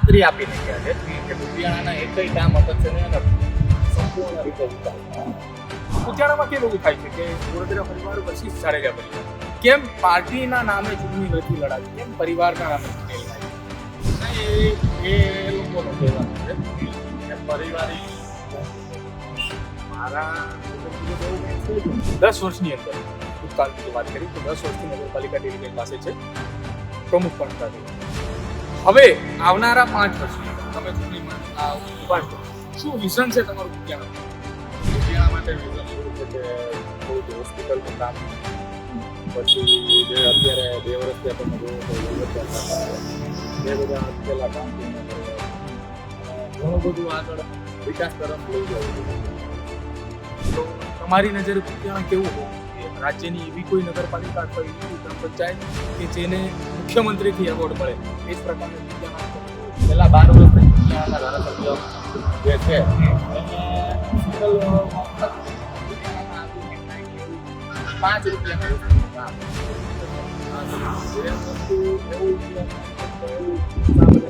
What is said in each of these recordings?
ખાતરી આપીને ગયા છે કે કુતિયાણાના એકય કામ અટકશે નહીં અને સંપૂર્ણ રીતે વિકાસ. કુતિયાણામાં કેમ એવું થાય છે કે વડોદરા પરિવાર વર્સિસ જાડેજા પરિવાર? કેમ પાર્ટીના નામે ચૂંટણી નથી લડાતી? કેમ પરિવારના નામે ચૂંટણી લડાય? એ લોકોનું કહેવાનું છે કે પારિવારિક મારા મુજબ એવું કંઈ છે જ નહીં. 10 વર્ષની અંદર ભૂતકાળની જો વાત કરીએ તો 10 વર્ષથી નગરપાલિકા ટેલિબેન પાસે છે, પ્રમુખ પણ હતા. હવે આવનારા 5 વર્ષની અંદર તમે ચૂંટણીમાં ઉભા છો, શું વિઝન છે તમારું કુતિયાણા? કુતિયાણા માટે વિઝન એવું છે કે થોડુંક હોસ્પિટલનું કામ, પછી જે અત્યારે 2 વર્ષથી આપણને જોવો તો એ બધા અટકેલા કામ પૂર્ણ કરવા, ઘણું બધું આગળ વિકાસ તરફ લઈ જવું. તો તમારી નજરે કુતિયાણા કેવું હોવું જોઈએ? રાજ્યની એવી કોઈ નગરપાલિકા અથવા એવી કોઈ ગ્રામ પંચાયત કે જેને મુખ્યમંત્રીથી એવોર્ડ મળે, એ જ પ્રકારનું કુતિયાણા છેલ્લા 12 વર્ષથી કુતિયાણાના ધારાસભ્ય જે છે એને સિંગલ 5 રૂપિયાનું કામ. જે વસ્તુ એવું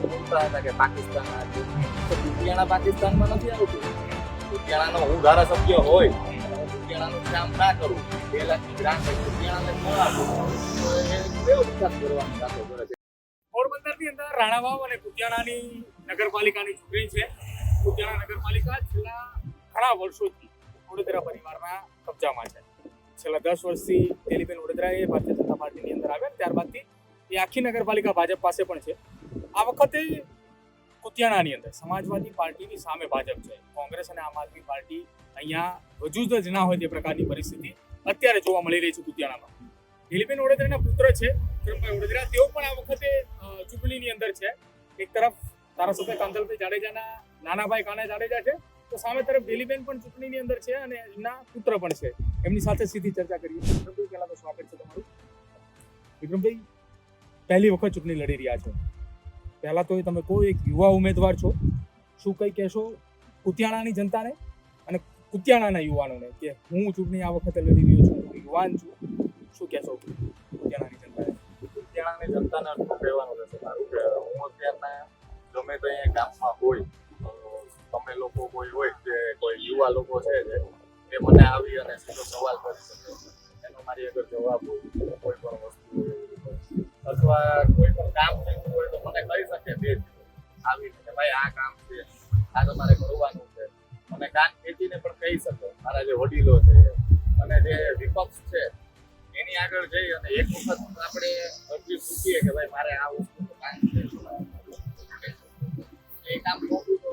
બોલતા હતા કે પાકિસ્તાન તો કુતિયાણા પાકિસ્તાનમાં નથી આવતું. કુતિયાણાનો હું ધારાસભ્ય હોય કુતિયાણાનું કામ ના કરું, 2 લાખની ગ્રાન્ટ કુતિયાણાને ન આપું તો એ કેવો વિકાસ કરવાની વાતો કરે છે. પોરબંદરની અંદર રાણાવાવ અને કુતિયાણાની નગરપાલિકાની ચૂંટણી છે. કુતિયાણા નગરપાલિકા છેલ્લા ઘણા વર્ષોથી વડોદરા પરિવારના કબજામાં છે. છેલ્લા 10 વર્ષથી ટેલિબેન વડોદરાએ ભારતીય જનતા પાર્ટીની અંદર આવ્યા, ત્યારબાદથી એ આખી નગરપાલિકા ભાજપ પાસે પણ છે. આ વખતે કુતિયાણાની અંદર સમાજવાદી પાર્ટીની સામે ભાજપ છે. કોંગ્રેસ અને આમ આદમી પાર્ટી અહીંયા વજૂદ જ ના હોય તે પ્રકારની પરિસ્થિતિ અત્યારે જોવા મળી રહી છે કુતિયાણામાં. ટેલિબેન વડોદરાના પુત્ર છે વિક્રમભાઈ વડોદરા, તેઓ પણ આ વખતે ચૂંટણીની અંદર છે. એક તરફ ધારાસભ્ય કાંધલભાઈ જાડેજાના નાના ભાઈ કાના જાડેજા છે, તો સામે તરફ ટેલિબેન પણ ચૂંટણીની અંદર છે અને એમના પુત્ર પણ છે. એમની સાથે સીધી ચર્ચા કરીએ. વિક્રમભાઈ, પહેલા તો સ્વાગત છે તમારું. વિક્રમભાઈ, પહેલી વખત ચૂંટણી લડી રહ્યા છો. પહેલા તો તમે કોઈ એક યુવા ઉમેદવાર છો, શું કંઈ કહેશો કુતિયાણાની જનતાને અને કુતિયાણાના યુવાનોને કે હું ચૂંટણી આ વખતે લડી રહ્યો છું, હું યુવાન છું, શું કહેશો કુતિયાણાની જનતાને? કુતિયાણાની જનતાને શું કહેવાનું રહેશે મારું કે હું અત્યારના ગમે તો અહીંયા ગામમાં હોય તો તમે લોકો કોઈ હોય કે કોઈ યુવા લોકો છે જે એ મને આવી અને સીધો સવાલ કરી શકે, એનો મારી આગળ જવાબ હોય કોઈ પણ વસ્તુ હોય અથવા કોઈ પણ કામ થયું હોય તો મને કહી શકે બે આવીને કે ભાઈ આ કામ છે, આ તમારે કરવાનું છે. મને કાન ખેંચીને પણ કહી શકે. મારા જે વડીલો છે અને જે વિપક્ષ છે એની આગળ જઈ અને એક વખત આપણે અરજી પૂછીએ કે ભાઈ મારે આ વસ્તુનું કામ છે, એ કામ નહોતું તો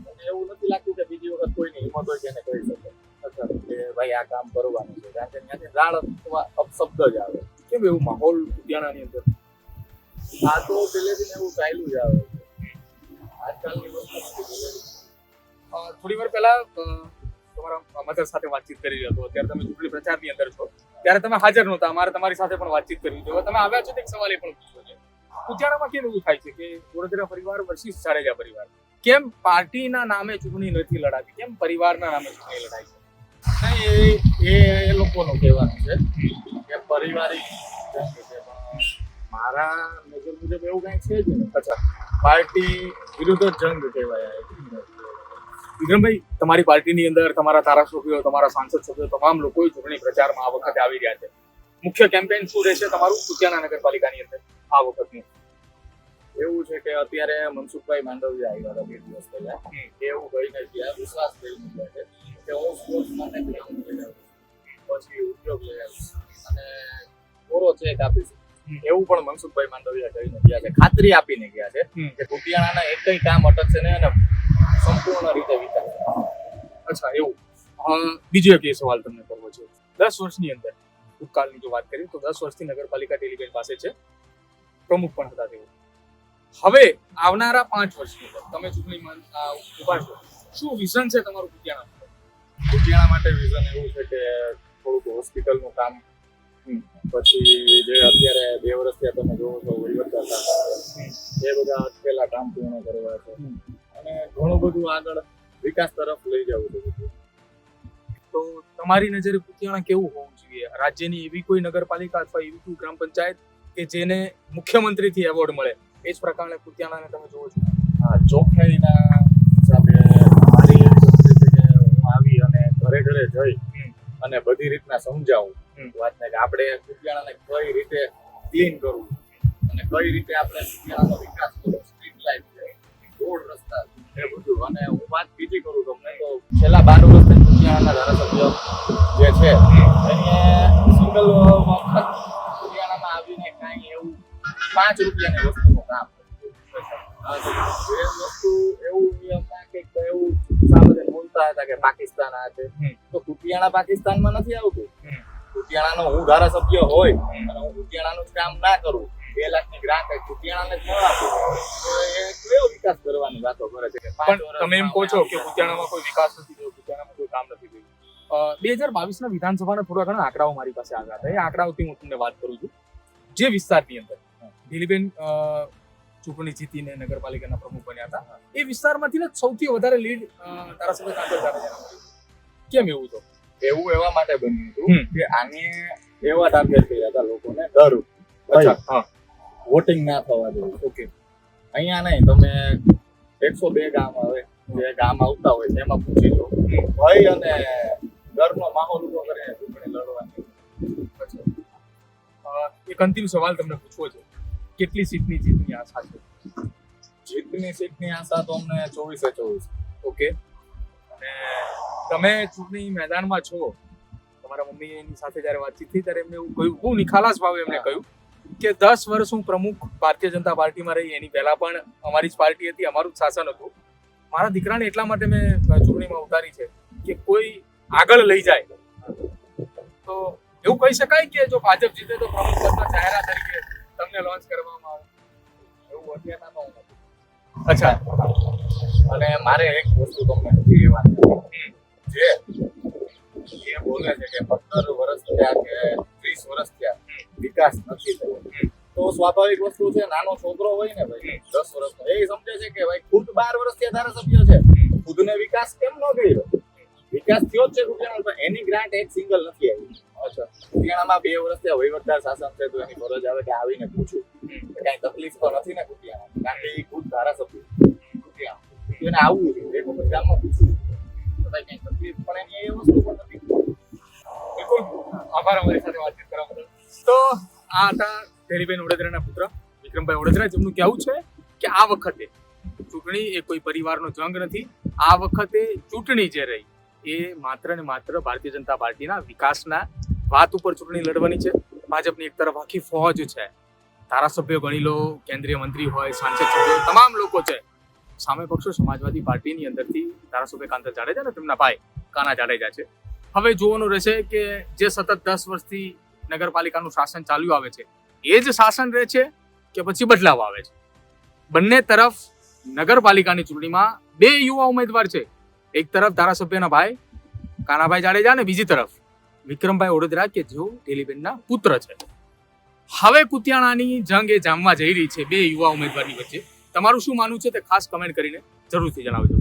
મને એવું નથી લાગતું કે બીજી વખત કોઈની હિંમત હોય કે એને કહી શકે અથવા કે ભાઈ આ કામ કરવાનું છે. કારણ કે ત્યાંથી ગાળ અથવા અપશબ્દ જ આવે. કેમ એવું માહોલ કુતિયાણાની અંદર? આ તો પહેલેથી એવું ચાલ્યું જ આવે છે. આજકાલની વસ્તુ થોડી વાર પહેલા તમારા મધર સાથે વાતચીત કરી રહ્યો હતો. અત્યારે તમે ચૂંટણી પ્રચારની અંદર છો, ત્યારે તમે હાજર નહોતા. અમારે તમારી સાથે પણ વાતચીત કરવી છે. તમે આવ્યા છો તો એક સવાલ એ પણ પૂછ્યો છે, કુતિયાણામાં કેમ એવું થાય છે કે વડોદરા પરિવાર વર્સિસ જાડેજા પરિવાર? કેમ પાર્ટીના નામે ચૂંટણી નથી લડાતી? કેમ પરિવારના નામે ચૂંટણી લડાય છે? એ લોકોનું કહેવાનું છે કે પારિવારિક જંગ છે, પણ મારા નજર મુજબ એવું કંઈ છે જ નહીં. અચ્છા, પાર્ટી વિરુદ્ધ જંગ કહેવાય. વિક્રમભાઈ, તમારી પાર્ટીની અંદર તમારા ધારાસભ્યો, તમારા સાંસદ સભ્યો, તમામ લોકો ચૂંટણી પ્રચારમાં આ વખતે આવી રહ્યા છે. મુખ્ય કેમ્પેન શું રહેશે તમારું કુતિયાણા નગરપાલિકાની અંદર આ વખતનું? એવું છે કે અત્યારે મનસુખભાઈ માંડવિયા આવ્યા હતા 2 દિવસ પહેલા. એવું કહીને ગયા, વિશ્વાસ કરીને ગયા છે કે હું સ્પોર્ટ્સ માટે ગ્રાઉન્ડ લઈ આવીશ, પછી ઉદ્યોગ લઈ આવીશ અને કોરો ચેક આપીશ. એવું પણ મનસુખભાઈ માંડવિયા કહીને ગયા છે, ખાતરી આપીને ગયા છે કે કુતિયાણાના એકય કામ અટકશે નહીં અને સંપૂર્ણ રીતે વિકાસ. અચ્છા, એવું. બીજો એક સવાલ તમને કરવો છે. 10 વર્ષની અંદર ભૂતકાળની જો વાત કરીએ તો 10 વર્ષથી નગરપાલિકા ટેલિબેન પાસે છે, પ્રમુખ પણ હતા તેઓ. હવે આવનારા 5 વર્ષની અંદર તમે ચૂંટણીમાં ઉભા છો, શું વિઝન છે તમારું કુતિયાણા? કુતિયાણા માટે વિઝન એવું છે કે થોડુંક હોસ્પિટલનું કામ, પછી જે અત્યારે 2 વર્ષથી તમે જોવો છો વહીવટદાર એ બધા અટકેલા કામ પૂર્ણ કરવા છે અને ઘણું બધું આગળ વિકાસ તરફ લઈ જવું છે. તો તમારી નજરે કુતિયાણા કેવું હોવું જોઈએ? રાજ્યની એવી કોઈ નગરપાલિકા અથવા એવી કોઈ ગ્રામ પંચાયત કે જેને મુખ્યમંત્રીથી એવોર્ડ મળે, એ જ પ્રકારે કુતિયાણાને તમે જોવો છો? ચોખ્ખાઈના હિસાબે મારી એવી સમજે છે કે હું આવી અને ઘરે ઘરે જઈ અને બધી રીતના સમજાવું વાતને કે આપણે કુતિયાણાને કઈ રીતે ક્લીન કરવું અને કઈ રીતે આપણે કુતિયાણાનો વિકાસ કરવો, સ્ટ્રીટ લાઇટ છે, રોડ રસ્તા એ બધું. અને હું વાત બીજી કરું તમને તો છેલ્લા 12 વર્ષથી કુતિયાણાના ધારાસભ્ય જે છે એને સિંગલ વખત કુતિયાણામાં આવીને કાંઈ એવું 5 રૂપિયાની વસ્તુનું કામ જે વસ્તુ એવું નિયમમાં કે એવું સામે બોલતા હતા કે પાકિસ્તાન આ છે, તો કુતિયાણા પાકિસ્તાનમાં નથી આવતું. કુતિયાણાનો હું ધારાસભ્ય હોય અને હું કુતિયાણાનું જ કામ ના કરું, 2 લાખની ગ્રાન્ટ કુતિયાણાને જ ન આપું, તો એ કયો વિકાસ કરવાની વાતો કરે છે કે 5 પણ વર્ષ તમે એમ કહો છો કે કુતિયાણામાં કોઈ વિકાસ નથી થયો, કુતિયાણામાં કોઈ કામ નથી થયું. 2022ના વિધાનસભાના થોડા ઘણા આંકડાઓ મારી પાસે આવ્યા હતા. એ આંકડાઓથી હું તમને વાત કરું છું. જે વિસ્તારની અંદર દિલીબેન ચૂંટણી જીતીને નગરપાલિકાના પ્રમુખ બન્યા હતા, એ વિસ્તારમાંથી ને સૌથી વધારે લીડ ધારાસભ્ય કાંકર જાડેજાને મળી. કેમ એવું તો? એવું એવા માટે બન્યું હતું કે આને એવા ટાર્ગેટ કર્યા હતા લોકોને ડર અચ્છા, હા, વોટિંગ ના થવા દેવું. ઓકે. અહીંયા નહીં, તમે 102 ગામ આવે, જે ગામ આવતા હોય તેમાં પૂછી લો, ભય અને ડરનો માહોલ ઉભો કરીને ચૂંટણી લડવાની. એક અંતિમ સવાલ તમને પૂછવો છે. કેટલી સીટની જીતની આશા છે? જીતની સીટની આશા તો અમને 24-24. ઓકે. અને તમે ચૂંટણી મેદાનમાં છો, તમારા મમ્મીની સાથે જ્યારે વાતચીત થઈ ત્યારે એમને એવું કહ્યું, બહુ નિખાલાસ ભાવે એમને કહ્યું કે 10 વર્ષ હું પ્રમુખ ભારતીય જનતા પાર્ટીમાં રહી, એની પહેલા પણ અમારી જ પાર્ટી હતી, અમારું જ શાસન હતું. મારા દીકરાને એટલા માટે મેં ચૂંટણીમાં ઉતારી છે કે કોઈ આગળ લઈ જાય. તો એવું કહી શકાય કે જો ભાજપ જીતે તો પ્રમુખ પદના ચહેરા તરીકે તમને લોન્ચ કરવામાં આવે? એવું અત્યારના તો નથી. અચ્છા. અને મારે એક વસ્તુ તમને નથી કહેવાની, જે એ બોલે છે કે 15 વર્ષ થયા કે 30 વર્ષ થયા વિકાસ નથી થયો, તો સ્વાભાવિક વસ્તુ છે, નાનો છોકરો હોય ને ભાઈ 10 વર્ષનો, એ સમજે છે કે ભાઈ ખુદ 12 વર્ષથી ધારાસભ્ય છે, ખુદને વિકાસ કેમ ન કર્યો? વિકાસ થયો જ છે કુતિયાણામાં, પણ એની ગ્રાન્ટ એક સિંગલ નથી આવી. અચ્છા, કુતિયાણામાં 2 વર્ષથી વહીવટદાર શાસન છે, તો એની ફરજ આવે કે આવીને પૂછું કે કાંઈ તકલીફ તો નથી ને કુતિયાણામાં, કારણ કે એ ખુદ ધારાસભ્ય કુતિયાણા, એને આવવું જોઈએ, એક વખત ગામમાં પૂછવું તો ભાઈ કાંઈ તકલીફ, પણ એની એ વસ્તુ પણ નથી. બિલકુલ, આભાર અમારી સાથે વાતચીત કરવા બદલ. તો આ હતા ધેરીબેન ઓડેદરાના પુત્ર વિક્રમભાઈ ઓડેદરા, જેમનું કહેવું છે કે આ વખતે ચૂંટણી એ કોઈ પરિવારનો જંગ નથી. આ વખતે ચૂંટણી જે રહી એ માત્ર ને માત્ર ભારતીય જનતા પાર્ટીના વિકાસના વાત ઉપર ચૂંટણી લડવાની છે. ભાજપની એક તરફ આખી ફોજ છે, ધારાસભ્યો ગણી લો, કેન્દ્રીય મંત્રી હોય, સાંસદ સભ્યો, તમામ લોકો છે. સામે પક્ષો સમાજવાદી પાર્ટીની અંદરથી ધારાસભ્ય કાંકર જાડેજા અને તેમના ભાઈ કાના જાડેજા છે. હવે જોવાનું રહેશે કે જે સતત 10 વર્ષથી નગરપાલિકાનું શાસન ચાલ્યું આવે છે એ જ શાસન રહે છે કે પછી બદલાવ આવે છે. બંને તરફ નગરપાલિકાની ચૂંટણીમાં 2 યુવા ઉમેદવાર છે. એક તરફ ધારાસભ્યના ભાઈ કાનાભાઈ જાડેજા અને બીજી તરફ વિક્રમભાઈ ઓડેદરા કે જેઓ ઢેલીબેનના પુત્ર છે. હવે કુતિયાણાની જંગ એ જામવા જઈ રહી છે 2 યુવા ઉમેદવારની વચ્ચે. તમારું શું માનવું છે તે ખાસ કમેન્ટ કરીને જરૂરથી જણાવજો.